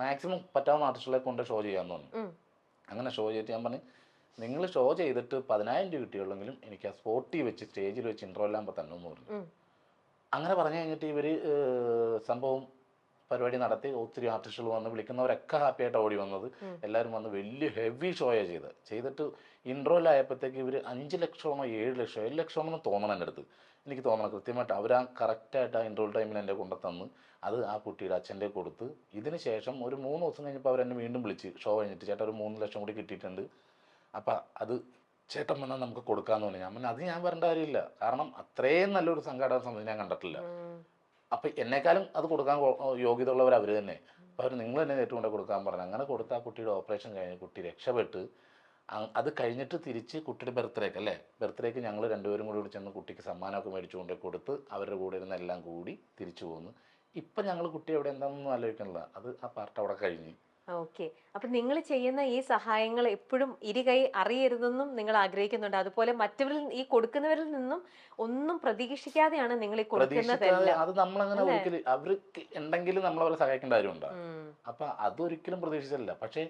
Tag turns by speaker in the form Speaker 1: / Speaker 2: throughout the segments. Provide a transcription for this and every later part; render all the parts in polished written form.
Speaker 1: Maximum പറ്റാവുന്ന ആർട്ടിസ്റ്റുകളെ കൊണ്ട് show ചെയ്യാൻ തോന്നി. അങ്ങനെ ഷോ ചെയ്തിട്ട് ഞാൻ പറഞ്ഞു, നിങ്ങൾ ഷോ ചെയ്തിട്ട് 10,000 രൂപ കിട്ടിയുള്ളെങ്കിലും എനിക്ക് ആ സ്പോട്ടിൽ വെച്ച് സ്റ്റേജിൽ വെച്ച് ഇൻട്രോ എല്ലാം തന്നെ എന്ന് പറഞ്ഞു. അങ്ങനെ പറഞ്ഞു കഴിഞ്ഞിട്ട് ഇവർ സംഭവം പരിപാടി നടത്തി. ഒത്തിരി ആർട്ടിസ്റ്റുകൾ വന്ന്, വിളിക്കുന്നവരൊക്കെ ഹാപ്പി ആയിട്ട് ഓടി വന്നത്. എല്ലാവരും വന്ന് വലിയ ഹെവി ഷോയാണ് ചെയ്തിട്ട് ഇൻട്രോയിലായപ്പോഴത്തേക്ക് ഇവർ 5 ലക്ഷമോ 7 ലക്ഷമോ 7 ലക്ഷമെന്ന് തോന്നണം എൻ്റെ അടുത്ത്. എനിക്ക് തോന്നണം കൃത്യമായിട്ട്. അവർ ആ കറക്റ്റായിട്ട് ആ ഇൻട്രോൾ ടൈമിൽ എൻ്റെ കൊണ്ടു തന്ന് അത് ആ കുട്ടിയുടെ അച്ഛൻ്റെ കൊടുത്ത്. ഇതിന് ശേഷം ഒരു 3 ദിവസം കഴിഞ്ഞപ്പോൾ അവരെന്നെ വീണ്ടും വിളിച്ച് ഷോ കഴിഞ്ഞിട്ട്, ചേട്ടാ ഒരു 3 ലക്ഷം കൂടി കിട്ടിയിട്ടുണ്ട്, അപ്പം അത് ചേട്ടൻ വന്നാൽ നമുക്ക് കൊടുക്കാമെന്ന് പറഞ്ഞു. ഞാൻ പറഞ്ഞു അത് ഞാൻ വരേണ്ട കാര്യമില്ല, കാരണം അത്രയും നല്ലൊരു സംഘാടക സമിതി ഞാൻ കണ്ടിട്ടില്ല. അപ്പം എന്നെക്കാളും അത് കൊടുക്കാൻ യോഗ്യതയുള്ളവർ അവർ തന്നെ. അപ്പോൾ അവർ നിങ്ങൾ തന്നെ ഏറ്റവും കൊണ്ട് കൊടുക്കാൻ പറഞ്ഞു. അങ്ങനെ കൊടുത്ത് ആ കുട്ടിയുടെ ഓപ്പറേഷൻ കഴിഞ്ഞ് കുട്ടി രക്ഷപ്പെട്ട്. അത് കഴിഞ്ഞിട്ട് തിരിച്ച് കുട്ടിയുടെ ബർത്ത്ഡേക്ക് ഞങ്ങൾ രണ്ടുപേരും കൂടി ചെന്ന് കുട്ടിക്ക് സമ്മാനമൊക്കെ മേടിച്ചു കൊണ്ട് കൊടുത്ത് അവരുടെ കൂടെ ഇരുന്ന് എല്ലാം കൂടി തിരിച്ചു പോന്നു. ഇപ്പം ഞങ്ങൾ കുട്ടി എവിടെ എന്താണെന്നൊന്നും ആലോചിക്കണില്ല. അത് ആ പാർട്ട് അവിടെ കഴിഞ്ഞ്.
Speaker 2: ഓക്കെ. അപ്പൊ നിങ്ങൾ ചെയ്യുന്ന ഈ സഹായങ്ങൾ എപ്പോഴും ഇരുകൈ അറിയരുതെന്നും നിങ്ങൾ ആഗ്രഹിക്കുന്നുണ്ട്. അതുപോലെ മറ്റവരിൽ ഈ കൊടുക്കുന്നവരിൽ നിന്നും ഒന്നും പ്രതീക്ഷിക്കാതെയാണ് നിങ്ങൾ ഈ കൊടുക്കുന്നതെല്ലാം.
Speaker 1: അത് നമ്മളങ്ങനെ ഒരിക്കലും അവർക്ക് ഉണ്ടെങ്കിൽ നമ്മളവരെ സഹായിക്കേണ്ട കാര്യമുണ്ടോ? അപ്പൊ അതൊരിക്കലും പ്രതീക്ഷിച്ചില്ല. പക്ഷേ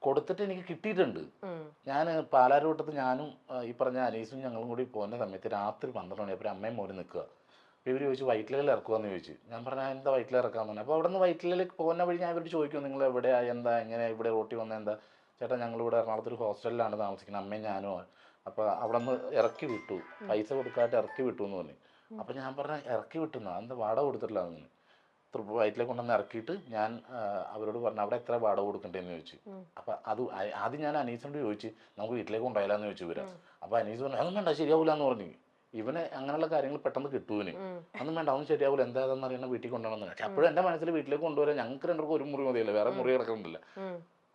Speaker 1: കൊടുത്തിട്ട് എനിക്ക് കിട്ടിയിട്ടുണ്ട്. ഞാൻ പാലാരൂട്ടത്ത് ഞാനും ഈ പറഞ്ഞ അനീസും ഞങ്ങളും കൂടി പോകുന്ന സമയത്ത് രാത്രി 12 മണിയപ്പോൾ അമ്മയും മോനും നിൽക്കുക. അപ്പോൾ ഇവർ ചോദിച്ചു വൈറ്റിലയിൽ ഇറക്കുമെന്ന് ചോദിച്ചു. ഞാൻ പറഞ്ഞാൽ എന്താ വൈറ്റില ഇറക്കാമെന്ന് പറഞ്ഞു. അപ്പോൾ അവിടെ നിന്ന് വൈറ്റിലേക്ക് പോകുന്ന വഴി ഞാൻ ഇവരോട് ചോദിക്കും, നിങ്ങൾ എവിടെയാ, എന്താ, എങ്ങനെ ഇവിടെ റോട്ടി വന്നത്, എന്താ ചേട്ടാ ഞങ്ങളിവിടെ എറണാകുളത്തൊരു ഹോസ്റ്റലിലാണ് താമസിക്കുന്നത്, അമ്മയും ഞാനും. അപ്പോൾ അവിടെ നിന്ന് ഇറക്കി വിട്ടു, പൈസ കൊടുക്കാതെ ഇറക്കി വിട്ടു എന്ന് പറഞ്ഞു. അപ്പോൾ ഞാൻ പറഞ്ഞ ഇറക്കി വിട്ടുന്ന എന്താ വാടക കൊടുത്തിട്ടില്ല എന്ന്. വയറ്റിലേക്ക് കൊണ്ടുവന്ന് ഇറക്കിയിട്ട് ഞാൻ അവരോട് പറഞ്ഞു അവിടെ എത്ര വാടക കൊടുക്കണ്ടേന്ന് ചോദിച്ചു. അപ്പം അത് ആദ്യം ഞാൻ അനീസിനോട് ചോദിച്ചു നമുക്ക് വീട്ടിലേക്ക് കൊണ്ടുപോയാലെന്ന് ചോദിച്ചു ഇവരാ. അപ്പോൾ അനീസ് പറഞ്ഞു അതൊന്നും വേണ്ട ശരിയാവില്ല എന്ന് പറഞ്ഞു. ഇവന് അങ്ങനെയുള്ള കാര്യങ്ങൾ പെട്ടെന്ന് കിട്ടുവിന്. അതൊന്നും വേണ്ട അവന് ശരിയാവില്ല, എന്താണെന്ന് അറിയണം, വീട്ടിൽ കൊണ്ടുപോകണമെന്ന്. പക്ഷെ അപ്പോഴും എൻ്റെ മനസ്സിൽ വീട്ടിലേക്ക് കൊണ്ടുവരാൻ ഞങ്ങൾക്ക് രണ്ടുപേർക്കും ഒരു മുറി മതിയല്ലോ, വേറെ മുറി കിടക്കുന്നില്ല.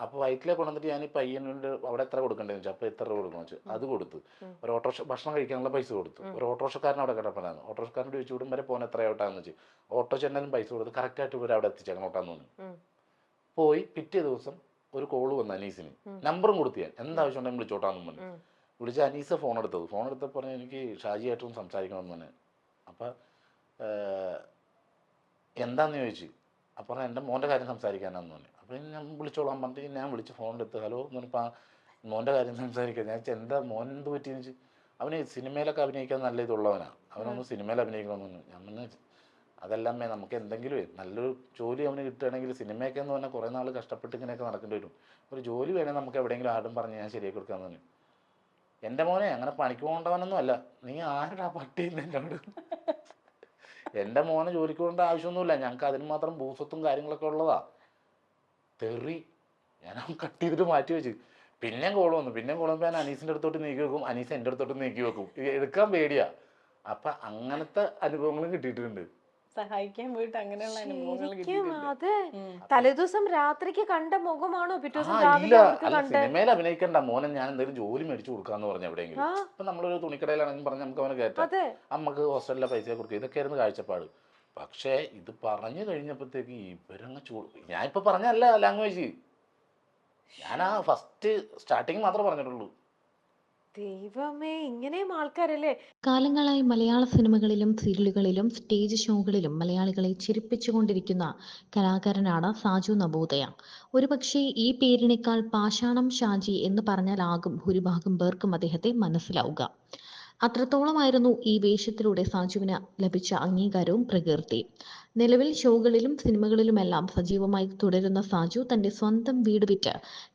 Speaker 1: അപ്പോൾ വയറ്റിലേക്ക് കൊണ്ടുവന്നിട്ട് ഞാൻ ഈ പയ്യനോട് അവിടെ എത്ര കൊടുക്കണ്ടേന്ന് വെച്ചാൽ അപ്പോൾ എത്ര രൂപ കൊടുക്കണം വെച്ചു. അത് കൊടുത്തു. ഒരു ഓട്ടോറിക്ഷ ഭക്ഷണം കഴിക്കാനുള്ള പൈസ കൊടുത്തു. ഒരു ഓട്ടോറിക്ഷക്കാരൻ അവിടെ കിടപ്പനായിരുന്നു. ഓട്ടോറിക്ഷക്കാരനോട് ചോദിച്ചു ഇവിടം വരെ പോകാൻ എത്രയോട്ടാന്ന് വെച്ചു. ഓട്ടോ ചേട്ടനും പൈസ കൊടുത്ത് കറക്റ്റായിട്ട് ഇവർ അവിടെ എത്തിച്ചു അങ്ങോട്ടാന്ന് തോന്നി. പോയി പിറ്റേ ദിവസം ഒരു കോള് വന്നു അനീസിന്. നമ്പറും കൊടുത്തു. ഞാൻ എന്താവശ്യം ഉണ്ടെങ്കിൽ വിളിച്ചോട്ടാന്ന് പറഞ്ഞു. വിളിച്ച അനീസ് ഫോൺ എടുത്തപ്പോൾ പറഞ്ഞാൽ എനിക്ക് ഷാജിയായിട്ടും സംസാരിക്കണമെന്ന് തന്നെ. അപ്പം എന്താന്ന് ചോദിച്ചു. അപ്പോൾ പറഞ്ഞാൽ എൻ്റെ മോൻ്റെ കാര്യം സംസാരിക്കാനാന്ന് പറഞ്ഞു. അപ്പോൾ ഞാൻ വിളിച്ചോളാൻ പറഞ്ഞിട്ട് ഞാൻ വിളിച്ച് ഫോണിലെടുത്ത് ഹലോ എന്ന് പറഞ്ഞപ്പോൾ മോൻ്റെ കാര്യം സംസാരിക്കാൻ. ഞാൻ എന്താ മോൻ എന്ത് പറ്റിയെന്ന് വെച്ച്. അവന് സിനിമയിലൊക്കെ അഭിനയിക്കാൻ നല്ല ഇതുള്ളവനാണ്, അവനൊന്ന് സിനിമയിൽ അഭിനയിക്കണമെന്ന്. ഞാൻ പറഞ്ഞു അതല്ലമ്മേ നമുക്ക് എന്തെങ്കിലും നല്ലൊരു ജോലി അവന് കിട്ടുകയാണെങ്കിൽ, സിനിമയൊക്കെ എന്ന് പറഞ്ഞാൽ കുറേ നാൾ കഷ്ടപ്പെട്ട് ഇങ്ങനെയൊക്കെ നടക്കേണ്ടി വരും, ഒരു ജോലി വേണമെങ്കിൽ നമുക്ക് എവിടെയെങ്കിലും ആരും പറഞ്ഞ് ഞാൻ ശരിയാക്കി കൊടുക്കാമെന്ന് പറഞ്ഞു. എൻ്റെ മോനെ അങ്ങനെ പണിക്ക് പോകേണ്ടവനൊന്നും അല്ല, നീ ആരുടെ പട്ടിയില്ല എന്നോട്. എൻ്റെ മോനെ ജോലിക്ക് പോകേണ്ട ആവശ്യമൊന്നുമില്ല, ഞങ്ങൾക്ക് അതിന് മാത്രം ഭൂസ്വത്തും കാര്യങ്ങളൊക്കെ ഉള്ളതാ. തെറി ഞാൻ കട്ട് ചെയ്തിട്ട് മാറ്റി വെച്ച്. പിന്നെയും കോൾ വന്നു. ഞാൻ അനീസിൻ്റെ അടുത്തോട്ട് നീക്കി വെക്കും, അനീസ് എൻ്റെ അടുത്തോട്ട് നീക്കി വെക്കും, എടുക്കാൻ പേടിയാ. അപ്പം അങ്ങനത്തെ അനുഭവങ്ങളും കിട്ടിയിട്ടുണ്ട്.
Speaker 3: സഹായിക്കാൻ പോയിട്ട് അങ്ങനെയുള്ള അനുഭവങ്ങൾ
Speaker 2: അതെ. തലേദിവസം രാത്രിക്ക് കണ്ട മുഖമാണോ പിറ്റേ ദിവസം
Speaker 1: സിനിമയിൽ അഭിനയിക്കണ്ട മോനെ ഞാൻ എന്തെങ്കിലും ജോലി മേടിച്ചു കൊടുക്കാന്ന് പറഞ്ഞു എവിടെയെങ്കിലും. ഇപ്പൊ നമ്മളൊരു തുണിക്കടയിലാണെങ്കിൽ പറഞ്ഞ് നമുക്ക് അവനെ കയറ്റാം, അമ്മക്ക് ഹോസ്റ്റലിലെ പൈസ കൊടുക്കുക, ഇതൊക്കെയായിരുന്നു കാഴ്ചപ്പാട്. പക്ഷേ ഇത് പറഞ്ഞു കഴിഞ്ഞപ്പോഴത്തേക്ക് ഇവരങ്ങ് ഞാൻ ഇപ്പൊ പറഞ്ഞല്ല ലാംഗ്വേജ്, ഞാൻ ആ ഫസ്റ്റ് സ്റ്റാർട്ടിങ് മാത്രമേ പറഞ്ഞിട്ടുള്ളൂ.
Speaker 2: ദൈവമേ, ഇങ്ങനെയും ആൾക്കാരല്ലേ.
Speaker 4: കാലങ്ങളായി മലയാള സിനിമകളിലും സീരിയലുകളിലും സ്റ്റേജ് ഷോകളിലും മലയാളികളെ ചിരിപ്പിച്ചുകൊണ്ടിരിക്കുന്ന കലാകാരനാണ് സാജു നവോദയ. ഒരുപക്ഷെ ഈ പേരിനേക്കാൾ പാഷാണം ഷാജി എന്ന് പറഞ്ഞാലാകും ഭൂരിഭാഗം പേർക്കും അദ്ദേഹത്തെ മനസ്സിലാവുക. അത്രത്തോളമായിരുന്നു ഈ വേഷത്തിലൂടെ സാജുവിന് ലഭിച്ച അംഗീകാരവും പ്രകീർത്തിയും. നിലവിൽ ഷോകളിലും സിനിമകളിലുമെല്ലാം സജീവമായി തുടരുന്ന സാജു തന്റെ സ്വന്തം വീട് വിറ്റ്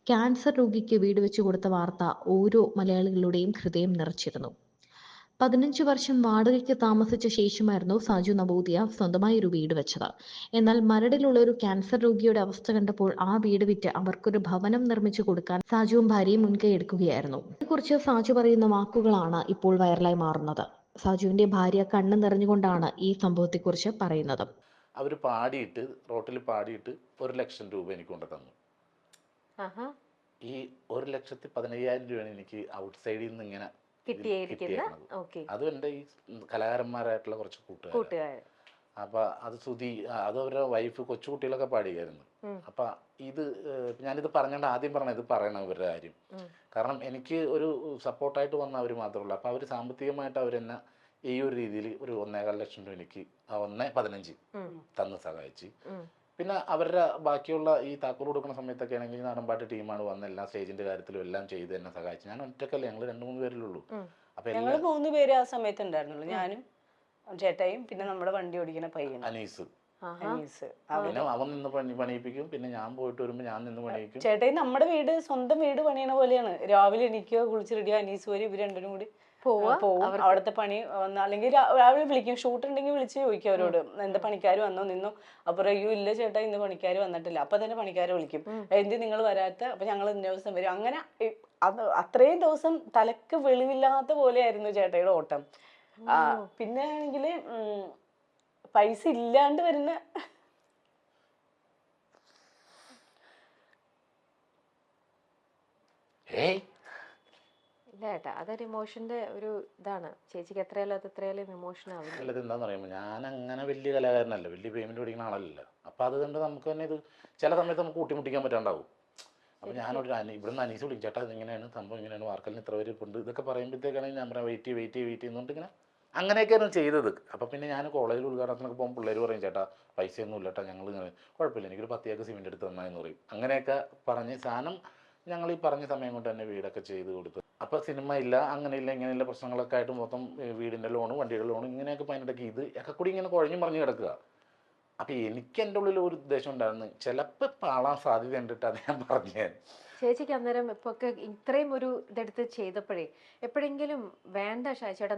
Speaker 4: ക്യാൻസർ രോഗിക്ക് വീട് വെച്ചു കൊടുത്ത വാർത്ത ഓരോ മലയാളികളുടെയും ഹൃദയം നിറച്ചിരുന്നു. 15 വർഷം വാടകയ്ക്ക് താമസിച്ച ശേഷമായിരുന്നു സാജു നവോദയ സ്വന്തമായി ഒരു വീട് വെച്ചത്. എന്നാൽ മരടിലുള്ള ഒരു ക്യാൻസർ രോഗിയുടെ അവസ്ഥ കണ്ടപ്പോൾ ആ വീട് വിറ്റ് അവർക്കൊരു ഭവനം നിർമ്മിച്ചു കൊടുക്കാൻ സാജുവും ഭാര്യയും മുൻകൈ എടുക്കുകയായിരുന്നു. ഇതിനെക്കുറിച്ച് സാജു പറയുന്ന വാക്കുകളാണ് ഇപ്പോൾ വൈറലായി മാറുന്നത്. സാജുവിന്റെ ഭാര്യ കണ്ണ് നിറഞ്ഞുകൊണ്ടാണ് ഈ സംഭവത്തെക്കുറിച്ച് പറയുന്നത്.
Speaker 1: അവർ റോട്ടിൽ പാടിയിട്ട് 1 ലക്ഷം രൂപ എനിക്ക് കൊണ്ടു തന്നു. ഈ 1,15,000 രൂപയാണ് എനിക്ക് ഔട്ട് സൈഡിൽ നിന്ന് ഇങ്ങനെ കിട്ടിയത്. അതും എൻ്റെ ഈ കലാകാരന്മാരായിട്ടുള്ള കുറച്ച് കൂട്ടുകാർ. അപ്പൊ അത് അത് അവരുടെ വൈഫ് കൊച്ചുകുട്ടികളൊക്കെ പാടിയായിരുന്നു. അപ്പൊ ഞാനിത് പറഞ്ഞോണ്ട് ആദ്യം ഇത് പറയണം ഇവരുടെ കാര്യം. കാരണം എനിക്ക് ഒരു സപ്പോർട്ടായിട്ട് വന്ന അവർ മാത്രമേ ഉള്ളൂ. അപ്പൊ അവർ സാമ്പത്തികമായിട്ട് അവരെന്നെ ഈ ഒരു രീതിയിൽ ഒരു 1,15,000 രൂപ എനിക്ക് 1,15,000 തന്ന് സഹായിച്ച്. പിന്നെ അവരുടെ ബാക്കിയുള്ള ഈ താക്കോൽ കൊടുക്കുന്ന സമയത്തൊക്കെ ആണെങ്കിൽ ഈ നാടൻപാട്ട് ടീമാണ് വന്ന് എല്ലാ സ്റ്റേജിന്റെ കാര്യത്തിലും എല്ലാം ചെയ്ത് എന്നെ സഹായിച്ചു. ഞാൻ ഒറ്റക്കല്ല, ഞങ്ങൾ 2-3 പേരിലുള്ളൂ. അപ്പൊ
Speaker 3: ഞങ്ങൾ 3 പേര് ആ സമയത്ത് ഉണ്ടായിരുന്നുള്ളൂ. ഞാനും ചേട്ടായും പിന്നെ നമ്മുടെ വണ്ടി ഓടിക്കുന്ന പയ്യനും
Speaker 1: അനീസ്.
Speaker 3: അനീസ്.
Speaker 1: പിന്നെ അവൻ നിന്ന് പണിയിപ്പിക്കും, പിന്നെ ഞാൻ പോയിട്ട് വരുമ്പോ ഞാൻ നിന്ന് പണിയിക്കും.
Speaker 3: ചേട്ടായി നമ്മുടെ വീട് സ്വന്തം വീട് പണിയണ പോലെയാണ്. രാവിലെ എണീക്കുക, കുളിച്ച് റെഡിയോ, അനീസ് വരും, ഇവർ രണ്ടും കൂടി പോവും. അവിടുത്തെ പണി വന്ന അല്ലെങ്കിൽ രാവിലെ വിളിക്കും, ഷൂട്ട് ഉണ്ടെങ്കിൽ വിളിച്ച് ചോദിക്കും അവരോട് എന്താ പണിക്കാർ വന്നോ നിന്നോ. അപ്പൊ പറയൂ ഇല്ല ചേട്ടാ ഇന്ന് പണിക്കാർ വന്നിട്ടില്ല. അപ്പൊ തന്നെ പണിക്കാരെ വിളിക്കും, എന്ത് നിങ്ങൾ വരാത്ത. അപ്പൊ ഞങ്ങൾ ഇന്ന ദിവസം വരും. അങ്ങനെ അത് അത്രയും ദിവസം തലക്ക് വെളിവില്ലാത്ത പോലെയായിരുന്നു ചേട്ടായിയുടെ ഓട്ടം. പിന്നെ ആണെങ്കില് പൈസ ഇല്ലാണ്ട് വരുന്ന
Speaker 2: ഇല്ല ഏട്ടാ, അതൊരു ഇമോഷന്റെ ഒരു ഇതാണ്. ചേച്ചിക്ക് എത്രയാലും അത് എത്രയാലും ഇമോഷൻ ആവില്ല.
Speaker 1: അല്ലത് എന്താന്ന് പറയുമ്പോൾ ഞാൻ അങ്ങനെ വലിയ കലാകാരനല്ല, വലിയ പേയ്മെന്റ് മേടിക്കുന്ന ആളല്ല. അപ്പൊ അതുകൊണ്ട് നമുക്ക് തന്നെ ഇത് ചില സമയത്ത് നമുക്ക് കൂട്ടിമുട്ടിക്കാൻ പറ്റാണ്ടാവും. അപ്പൊ ഞാനൊരു ഇവിടുന്ന് അനീസ് വിളിക്കും, ചേട്ടാ ഇങ്ങനെയാണ് സംഭവം, ഇങ്ങനെയാണ് വാർക്കലിന് ഇത്ര പേര് ഉണ്ട്, ഇതൊക്കെ പറയുമ്പോഴത്തേക്കാണെങ്കിൽ ഞാൻ പറയാം വെയിറ്റ് ചെയ്യുന്നുണ്ട് ഇങ്ങനെ. അങ്ങനെയൊക്കെയാണ് ചെയ്തത്. അപ്പം പിന്നെ ഞാൻ കോളേജിൽ ഉദ്ഘാടനത്തിനൊക്കെ പോകുമ്പോൾ പിള്ളേർ പറയും ചേട്ടാ പൈസയൊന്നും ഇല്ല കേട്ടോ, ഞങ്ങൾ ഇങ്ങനെ കുഴപ്പമില്ല എനിക്കൊരു 10 ഏക്കർ സിമെന്റ് എടുത്ത് തന്നാന്ന് പറയും. അങ്ങനെയൊക്കെ പറഞ്ഞ് സാധനം ഞങ്ങൾ ഈ പറഞ്ഞ സമയം കൊണ്ട് തന്നെ വീടൊക്കെ ചെയ്ത് കൊടുത്തു. അപ്പോൾ സിനിമ ഇല്ല, അങ്ങനെയില്ല, ഇങ്ങനെയുള്ള പ്രശ്നങ്ങളൊക്കെ ആയിട്ട് മൊത്തം വീടിൻ്റെ ലോണും വണ്ടിയുടെ ലോണും ഇങ്ങനെയൊക്കെ അതിനിടയ്ക്ക് ഇത് ഒക്കെ കൂടി ഇങ്ങനെ കുഴഞ്ഞു മറിഞ്ഞ് കിടക്കുക. അപ്പം എനിക്ക് എൻ്റെ ഉള്ളിൽ ഒരു ഉദ്ദേശം ഉണ്ടായിരുന്നു, ചിലപ്പോൾ പാളാൻ സാധ്യത ഉണ്ടിട്ടാണ് ഞാൻ പറഞ്ഞത്.
Speaker 2: ചേച്ചിക്ക് അന്നേരം ഇപ്പൊ ഒക്കെ ഇത്രയും ഒരു ഇതെടുത്ത് ചെയ്തപ്പോഴേ എപ്പോഴെങ്കിലും വേണ്ട ചേട്ടാ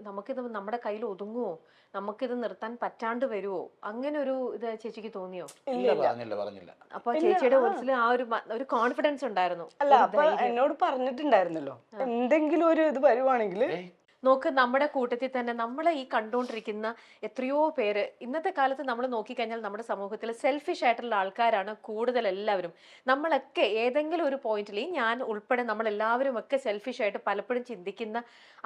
Speaker 2: നമുക്കിത് നമ്മുടെ കയ്യിൽ ഒതുങ്ങുമോ, നമുക്കിത് നിർത്താൻ പറ്റാണ്ട് വരുമോ, അങ്ങനെ ഒരു ഇത് ചേച്ചിക്ക് തോന്നിയോ?
Speaker 1: പറഞ്ഞില്ല.
Speaker 2: അപ്പൊ ചേച്ചിയുടെ മനസ്സിൽ ആ ഒരു കോൺഫിഡൻസ് ഉണ്ടായിരുന്നു.
Speaker 3: അല്ല അപ്പൊ എന്നോട് പറഞ്ഞിട്ടുണ്ടായിരുന്നല്ലോ എന്തെങ്കിലും ഒരു ഇത് വരുവാണെങ്കിൽ.
Speaker 2: നോക്ക്, നമ്മുടെ കൂട്ടത്തിൽ തന്നെ നമ്മളെ ഈ കണ്ടുകൊണ്ടിരിക്കുന്ന എത്രയോ പേര് ഇന്നത്തെ കാലത്ത് നമ്മൾ നോക്കിക്കഴിഞ്ഞാൽ നമ്മുടെ സമൂഹത്തിൽ സെൽഫിഷ് ആയിട്ടുള്ള ആൾക്കാരാണ് കൂടുതൽ. എല്ലാവരും നമ്മളൊക്കെ ഏതെങ്കിലും ഒരു പോയിന്റിൽ, ഞാൻ ഉൾപ്പെടെ നമ്മളെല്ലാവരും ഒക്കെ സെൽഫിഷ് ആയിട്ട് പലപ്പോഴും ചിന്തിക്കുന്ന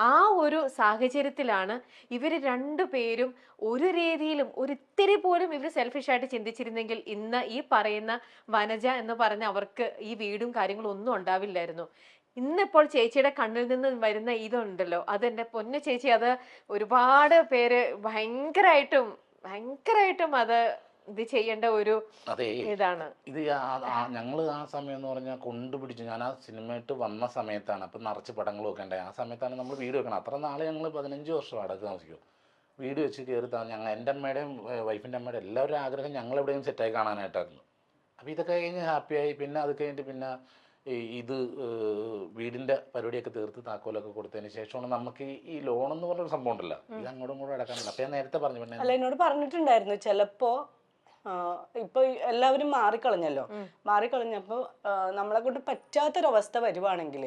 Speaker 2: ആ ഒരു സാഹചര്യത്തിലാണ് ഇവർ രണ്ടുപേരും ഒരു രീതിയിലും ഒരിത്തിരി പോലും ഇവർ സെൽഫിഷ് ആയിട്ട് ചിന്തിച്ചിരുന്നെങ്കിൽ ഇന്ന് ഈ പറയുന്ന വനജ എന്ന് പറഞ്ഞ അവർക്ക് ഈ വീടും കാര്യങ്ങളും ഒന്നും ഉണ്ടാവില്ലായിരുന്നു. ഇന്നിപ്പോൾ ചേച്ചിയുടെ കണ്ണിൽ നിന്ന് വരുന്ന ഇതുണ്ടല്ലോ, അതെന്റെ പൊന്നു ചേച്ചി, അത് ഒരുപാട് പേര് ഭയങ്കരമായിട്ടും അത് ഇത് ചെയ്യേണ്ട ഒരു ഇതാണ്.
Speaker 1: ഇത് ഞങ്ങൾ ആ സമയം എന്ന് പറഞ്ഞാൽ കൊണ്ടുപിടിച്ചു. ഞാൻ ആ സിനിമയായിട്ട് വന്ന സമയത്താണ്, അപ്പം നിറച്ച് പടങ്ങൾ വെക്കണ്ടേ. ആ സമയത്താണ് നമ്മൾ വീട് വെക്കണം. അത്ര നാളെ ഞങ്ങൾ 15 വർഷം അടക്കം താമസിക്കും. വീട് വെച്ച് കയറി ഞങ്ങൾ എൻ്റെ അമ്മയുടെയും വൈഫിൻ്റെ അമ്മയുടെ എല്ലാവരും ആഗ്രഹം ഞങ്ങൾ എവിടെയും സെറ്റായി കാണാനായിട്ടായിരുന്നു. അപ്പോൾ ഇതൊക്കെ കഴിഞ്ഞ് ഹാപ്പിയായി. പിന്നെ അത് കഴിഞ്ഞിട്ട് പിന്നെ ഇത് വീടിൻ്റെ പരിപാടിയൊക്കെ തീർത്ത് താക്കോലൊക്കെ കൊടുത്തതിന് ശേഷമാണ് നമുക്ക് ഈ ലോൺ എന്ന് പറഞ്ഞൊരു സംഭവം ഉണ്ടല്ലോ, ഇത് അങ്ങോട്ടും ഇങ്ങോട്ടും അടക്കാനില്ല. അപ്പം ഞാൻ നേരത്തെ പറഞ്ഞു. പിന്നെ
Speaker 3: അല്ല എന്നോട് പറഞ്ഞിട്ടുണ്ടായിരുന്നു ചിലപ്പോ ഇപ്പൊ എല്ലാവരും മാറിക്കളഞ്ഞപ്പോ നമ്മളെ കൊണ്ട് പറ്റാത്തൊരവസ്ഥ വരുവാണെങ്കിൽ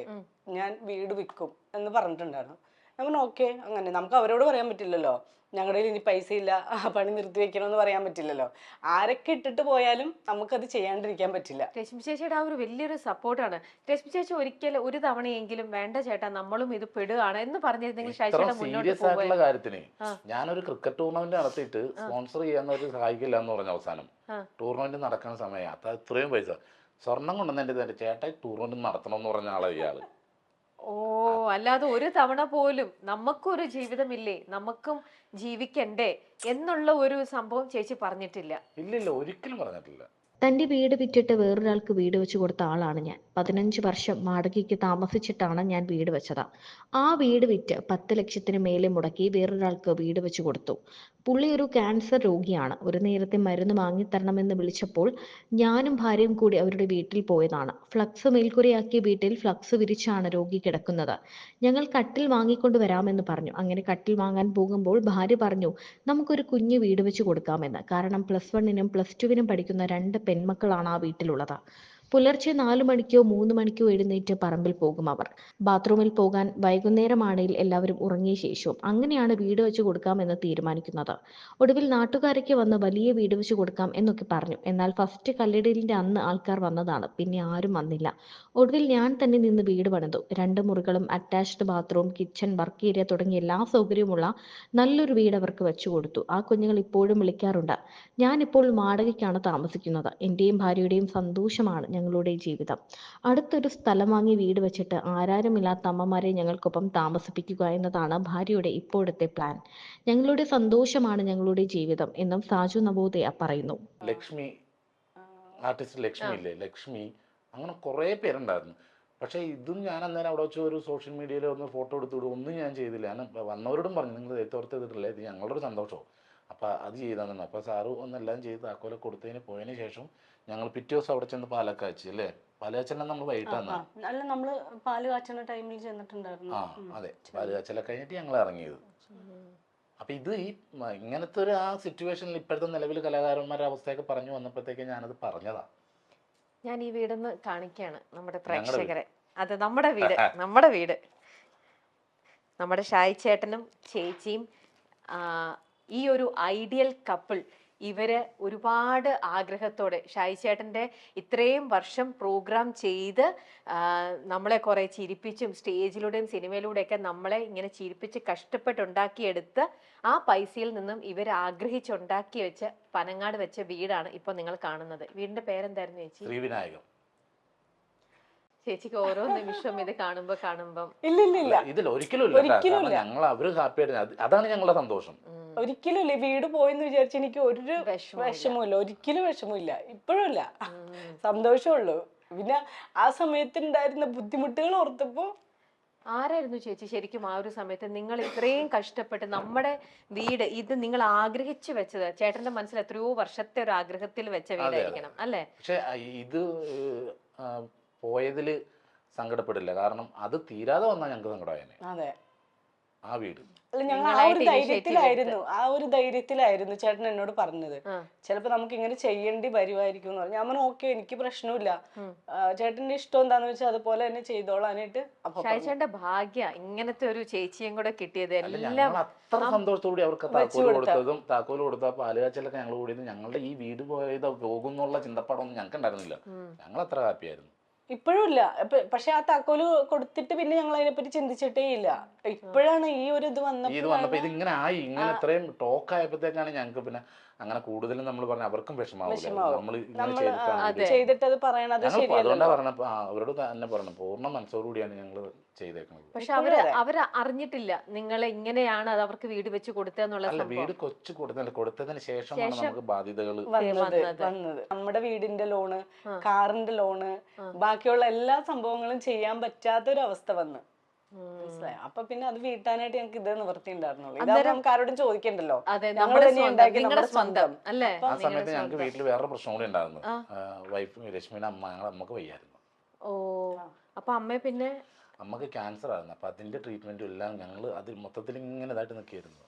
Speaker 3: ഞാൻ വീട് വിൽക്കും എന്ന് പറഞ്ഞിട്ടുണ്ടായിരുന്നു. ഞാൻ ഓക്കെ, അങ്ങനെ നമുക്ക് അവരോട് പറയാൻ പറ്റില്ലല്ലോ ഞങ്ങളുടെ ഇനി പൈസ ഇല്ല, പണി നിർത്തി വെക്കണമെന്ന് പറയാൻ പറ്റില്ലല്ലോ. ആരൊക്കെ ഇട്ടിട്ട് പോയാലും നമുക്കത് ചെയ്യാണ്ടിരിക്കാൻ പറ്റില്ല.
Speaker 2: രശ്മി ചേച്ചിയുടെ ആ ഒരു വലിയൊരു സപ്പോർട്ടാണ്. രശ്മി ചേച്ചി ഒരിക്കലും ഒരു തവണയെങ്കിലും വേണ്ട ചേട്ടാ നമ്മളും ഇത് പെടുകയാണ് എന്ന് പറഞ്ഞിരുന്നെങ്കിൽ
Speaker 1: സീരിയസ് ആയിട്ടുള്ള കാര്യത്തിന് ഞാനൊരു ക്രിക്കറ്റ് ടൂർണമെന്റ് നടത്തിയിട്ട് സ്പോൺസർ ചെയ്യാൻ ഒരു സഹായിക്കില്ല എന്ന് പറഞ്ഞ അവസാനം ടൂർണമെന്റ് നടക്കുന്ന സമയം അത് ഇത്രയും പൈസ സ്വർണം കൊണ്ടുവന്നെ ചേട്ടായി ടൂർണമെന്റ് നടത്തണം എന്ന് പറഞ്ഞ ആളെ ഇയാള്.
Speaker 2: അല്ലാതെ ഒരു തവണ പോലും നമുക്കൊരു ജീവിതമില്ലേ, നമുക്കും ജീവിക്കണ്ടേ എന്നുള്ള ഒരു സംഭവം ചേച്ചി പറഞ്ഞിട്ടില്ല.
Speaker 1: ഇല്ല, ഒരിക്കലും പറഞ്ഞിട്ടില്ല.
Speaker 4: തൻ്റെ വീട് വിറ്റിട്ട് വേറൊരാൾക്ക് വീട് വെച്ച് കൊടുത്ത ആളാണ് ഞാൻ. 15 വർഷം വാടകയ്ക്ക് താമസിച്ചിട്ടാണ് ഞാൻ വീട് വെച്ചത്. ആ വീട് വിറ്റ് 10 ലക്ഷത്തിന് മേലെ മുടക്കി വേറൊരാൾക്ക് വീട് വെച്ച് കൊടുത്തു. പുള്ളി ഒരു ക്യാൻസർ രോഗിയാണ്. ഒരു നേരത്തെ മരുന്ന് വാങ്ങിത്തരണമെന്ന് വിളിച്ചപ്പോൾ ഞാനും ഭാര്യയും കൂടി അവരുടെ വീട്ടിൽ പോയതാണ്. ഫ്ലക്സ് മേൽക്കൂരയാക്കിയ വീട്ടിൽ ഫ്ലക്സ് വിരിച്ചാണ് രോഗി കിടക്കുന്നത്. ഞങ്ങൾ കട്ടിൽ വാങ്ങിക്കൊണ്ട് വരാമെന്ന് പറഞ്ഞു. അങ്ങനെ കട്ടിൽ വാങ്ങാൻ പോകുമ്പോൾ ഭാര്യ പറഞ്ഞു നമുക്കൊരു കുഞ്ഞു വീട് വെച്ച് കൊടുക്കാമെന്ന്. കാരണം +1-നും +2-നും പഠിക്കുന്ന 2 പെൺമക്കളാണ് ആ വീട്ടിലുള്ളത്. പുലർച്ചെ 4 മണിക്കോ 3 മണിക്കോ എഴുന്നേറ്റ് പറമ്പിൽ പോകും അവർ. ബാത്റൂമിൽ പോകാൻ വൈകുന്നേരമാണെങ്കിൽ എല്ലാവരും ഉറങ്ങിയ ശേഷവും. അങ്ങനെയാണ് വീട് വെച്ച് കൊടുക്കാമെന്ന് തീരുമാനിക്കുന്നത്. ഒടുവിൽ നാട്ടുകാരൊക്കെ വന്ന് വലിയ വീട് വെച്ച് കൊടുക്കാം എന്നൊക്കെ പറഞ്ഞു. എന്നാൽ ഫസ്റ്റ് കല്ലിടലിന്റെ അന്ന് ആൾക്കാർ വന്നതാണ്, പിന്നെ ആരും വന്നില്ല. ഒടുവിൽ ഞാൻ തന്നെ നിന്ന് വീട് പണിതു. 2 മുറികളും attached bathroom, kitchen, work area തുടങ്ങിയ എല്ലാ സൗകര്യമുള്ള നല്ലൊരു വീട് അവർക്ക് വെച്ചു കൊടുത്തു. ആ കുഞ്ഞുങ്ങൾ ഇപ്പോഴും വിളിക്കാറുണ്ട്. ഞാനിപ്പോൾ വാടകയ്ക്കാണ് താമസിക്കുന്നത്. എൻ്റെയും ഭാര്യയുടെയും സന്തോഷമാണ് ഞങ്ങളുടെ ജീവിതം. അടുത്തൊരു സ്ഥലം വാങ്ങി വീട് വെച്ചിട്ട് ആരാരുമില്ലാത്ത അമ്മമാരെ ഞങ്ങൾക്കൊപ്പം താമസിപ്പിക്കുക എന്നതാണ് ഭാര്യയുടെ ഇപ്പോഴത്തെ പ്ലാൻ. ഞങ്ങളുടെ സന്തോഷമാണ് ഞങ്ങളുടെ ജീവിതം എന്നും സാജു നവോദയ പറയുന്നു.
Speaker 1: ലക്ഷ്മി, ആർട്ടിസ്റ്റ് ലക്ഷ്മി ഇല്ലേ, ലക്ഷ്മി, അങ്ങനെ കുറേ പേരുണ്ടായിരുന്നു. പക്ഷേ ഇതും ഞാൻ അന്നേരം അവിടെ വെച്ച് ഒരു സോഷ്യൽ മീഡിയയിൽ ഒന്ന് ഫോട്ടോ എടുത്തുവിടും ഒന്നും ഞാൻ ചെയ്തില്ല. ഞാൻ വന്നവരോടും പറഞ്ഞു നിങ്ങൾ ദൈവത്തോർത്ത് ചെയ്തിട്ടില്ല, ഇത് ഞങ്ങളുടെ ഒരു സന്തോഷമോ, അപ്പോൾ അത് ചെയ്താൽ. അപ്പോൾ സാറ് ഒന്നെല്ലാം ചെയ്ത് താക്കോലെ കൊടുത്തതിന് പോയതിന് ശേഷം ഞങ്ങൾ പിറ്റേ ദിവസം അവിടെ ചെന്ന് പാലൊക്കെ കാച്ചി അല്ലേ, പാല് കാച്ചെല്ലാം നമ്മൾ വൈകിട്ടാണ്.
Speaker 3: അല്ല, നമ്മള് പാല് കാച്ചുന്ന ടൈമിൽ ചെന്നിട്ടുണ്ടായിരുന്നു.
Speaker 1: അതെ, പാല് കാച്ചലൊക്കെ കഴിഞ്ഞിട്ട് ഞങ്ങൾ ഇറങ്ങിയത്. അപ്പം ഇത് ഈ ഇങ്ങനത്തെ ഒരു ആ സിറ്റുവേഷനിൽ ഇപ്പോഴത്തെ നിലവിൽ കലാകാരന്മാരുടെ അവസ്ഥയൊക്കെ പറഞ്ഞു വന്നപ്പോഴത്തേക്ക് ഞാനത് പറഞ്ഞതാണ്.
Speaker 2: ഞാൻ ഈ വീടൊന്ന് കാണിക്കുകയാണ് നമ്മുടെ പ്രേക്ഷകരെ. അത് നമ്മുടെ വീട്, നമ്മുടെ വീട്, നമ്മുടെ ഷായി ചേട്ടനും ചേച്ചിയും ഈ ഒരു ഐഡിയൽ കപ്പിൾ. ഇവര് ഒരുപാട് ആഗ്രഹത്തോടെ ഷായി ചേട്ടൻ്റെ ഇത്രയും വർഷം പ്രോഗ്രാം ചെയ്ത് നമ്മളെ കുറെ ചിരിപ്പിച്ചും സ്റ്റേജിലൂടെയും സിനിമയിലൂടെയൊക്കെ നമ്മളെ ഇങ്ങനെ ചിരിപ്പിച്ച് കഷ്ടപ്പെട്ടുണ്ടാക്കിയെടുത്ത് ആ പൈസയിൽ നിന്നും ഇവർ ആഗ്രഹിച്ചുണ്ടാക്കി വെച്ച പനങ്ങാട് വെച്ച വീടാണ് ഇപ്പൊ നിങ്ങൾ കാണുന്നത്. വീടിന്റെ പേരെന്തായിരുന്നു ചേച്ചി?
Speaker 1: ശ്രീവിനായകം.
Speaker 2: ചേച്ചിക്ക് ഓരോ നിമിഷം ഇത് കാണുമ്പം
Speaker 3: ഇല്ല
Speaker 1: ഇതിൽ ഒരിക്കലും ഞങ്ങൾ അവര് ഹാപ്പി ആയിട്ട്, അതാണ് ഞങ്ങളുടെ സന്തോഷം.
Speaker 3: ഒരിക്കലും ഇല്ല. വീട് പോയെന്ന് വിചാരിച്ച് എനിക്ക് ഒരു വിഷമമില്ല, ഒരിക്കലും വിഷമമില്ല, ഇപ്പോഴും ഇല്ല, സന്തോഷമുള്ളൂ. പിന്നെ ആ സമയത്തുണ്ടായിരുന്ന ബുദ്ധിമുട്ടുകൾ ഓർത്തപ്പോ.
Speaker 2: ആരായിരുന്നു ചേച്ചി ശരിക്കും ആ ഒരു സമയത്ത് നിങ്ങൾ ഇത്രയും കഷ്ടപ്പെട്ട് നമ്മുടെ വീട് ഇത് നിങ്ങൾ ആഗ്രഹിച്ചു വെച്ചത്? ചേട്ടന്റെ മനസ്സിൽ എത്രയോ വർഷത്തെ ഒരു ആഗ്രഹത്തിൽ വെച്ച വീടായിരിക്കണം അല്ലേ?
Speaker 1: പക്ഷെ ഇത് പോയതിൽ സങ്കടപ്പെടില്ല, കാരണം അത് തീരാതെ വന്നാൽ ഞങ്ങൾക്ക് സങ്കടമായേനെ.
Speaker 3: അതെ,
Speaker 1: ആ വീട്.
Speaker 3: അല്ല, ഞങ്ങൾ ആ ഒരു ധൈര്യത്തിലായിരുന്നു ചേട്ടൻ എന്നോട് പറഞ്ഞത്. ചിലപ്പോ നമുക്ക് ഇങ്ങനെ ചെയ്യേണ്ടി വരുമായിരിക്കും എന്ന് പറഞ്ഞു. ഞാൻ പറഞ്ഞു ഓക്കെ, എനിക്ക് പ്രശ്നമില്ല, ചേട്ടന്റെ ഇഷ്ടം എന്താന്ന് വെച്ചാൽ അതുപോലെ തന്നെ ചെയ്തോളാനായിട്ട്.
Speaker 2: ചേട്ടന്റെ ഭാഗ്യ ഇങ്ങനത്തെ ഒരു ചേച്ചിയും കൂടെ കിട്ടിയത്. എല്ലാം
Speaker 1: അത്ര സന്തോഷത്തോടെ അവർക്ക് താക്കോല് കൊടുത്ത പാലുകാച്ചലൊക്കെ ഞങ്ങൾ കൂടിയത്. ഞങ്ങളുടെ ഈ വീട് പോയത് പോകുന്നുള്ള ചിന്തപ്പാടൊന്നും ഞങ്ങൾക്ക് ഉണ്ടായിരുന്നില്ല. ഞങ്ങൾ അത്ര ഹാപ്പിയായിരുന്നു.
Speaker 3: ഇപ്പോഴും ഇല്ല. പക്ഷെ ആ താക്കോല് കൊടുത്തിട്ട് പിന്നെ ഞങ്ങൾ അതിനെപ്പറ്റി ചിന്തിച്ചിട്ടേ ഇല്ല. ഇപ്പോഴാണ് ഈ ഒരു ഇത്
Speaker 1: വന്നപ്പോ ഇതിങ്ങനെ ആയി, ഇങ്ങനെ ഇത്രയും ടോക്ക് ആയപ്പോഴത്തേക്കാണ് ഞങ്ങൾക്ക് പിന്നെ അങ്ങനെ കൂടുതലും നമ്മൾ പറഞ്ഞ അവർക്കും വിഷമാവില്ല
Speaker 3: ചെയ്തിട്ടത് പറയണത്.
Speaker 1: അതുകൊണ്ടാണ് പറഞ്ഞ അവരോട് തന്നെ പറഞ്ഞു, പൂർണ്ണ മനസ്സോടുകൂടിയാണ് ഞങ്ങൾ ചെയ്തേക്കുന്നത്.
Speaker 2: പക്ഷെ അവര് അറിഞ്ഞിട്ടില്ല നിങ്ങൾ ഇങ്ങനെയാണ് അത് അവർക്ക് വീട് വെച്ച് കൊടുത്തെന്നുള്ള.
Speaker 1: വീട് കൊച്ചു കൊടുത്തതിന് ശേഷമാണ് നമുക്ക് ബാധ്യതകൾ
Speaker 3: വന്നത്. നമ്മുടെ വീടിന്റെ ലോണ്, കാറിന്റെ ലോണ്, ബാക്കിയുള്ള എല്ലാ സംഭവങ്ങളും ചെയ്യാൻ പറ്റാത്തൊരവസ്ഥ വന്ന്. അപ്പൊ പിന്നെ അത് വീട്ടാനായിട്ട് ഞങ്ങൾക്ക് ഇത് നിവൃത്തി ഉണ്ടായിരുന്നുള്ളൂ. ഇതാവുമ്പോ നമുക്ക് ആരോടും ചോദിക്കണ്ടല്ലോ, ഞങ്ങൾ തന്നെ ഉണ്ടാക്കി നമ്മുടെ സ്വന്തം.
Speaker 1: ആ സമയത്ത് ഞങ്ങൾക്ക് വീട്ടിൽ വേറെ പ്രശ്നം കൂടി ഉണ്ടായിരുന്നു. വൈഫ് രശ്മിയുടെ അമ്മ, ഞങ്ങളുടെ അമ്മക്ക് വയ്യായിരുന്നു.
Speaker 2: ഓ, അപ്പൊ അമ്മ പിന്നെ
Speaker 1: അമ്മക്ക് ക്യാൻസർ ആയിരുന്നു. അപ്പൊ അതിന്റെ ട്രീറ്റ്മെന്റും എല്ലാം ഞങ്ങൾ അത് മൊത്തത്തിൽ ഇങ്ങനെ ഇതായിട്ട് നിൽക്കുകയായിരുന്നു.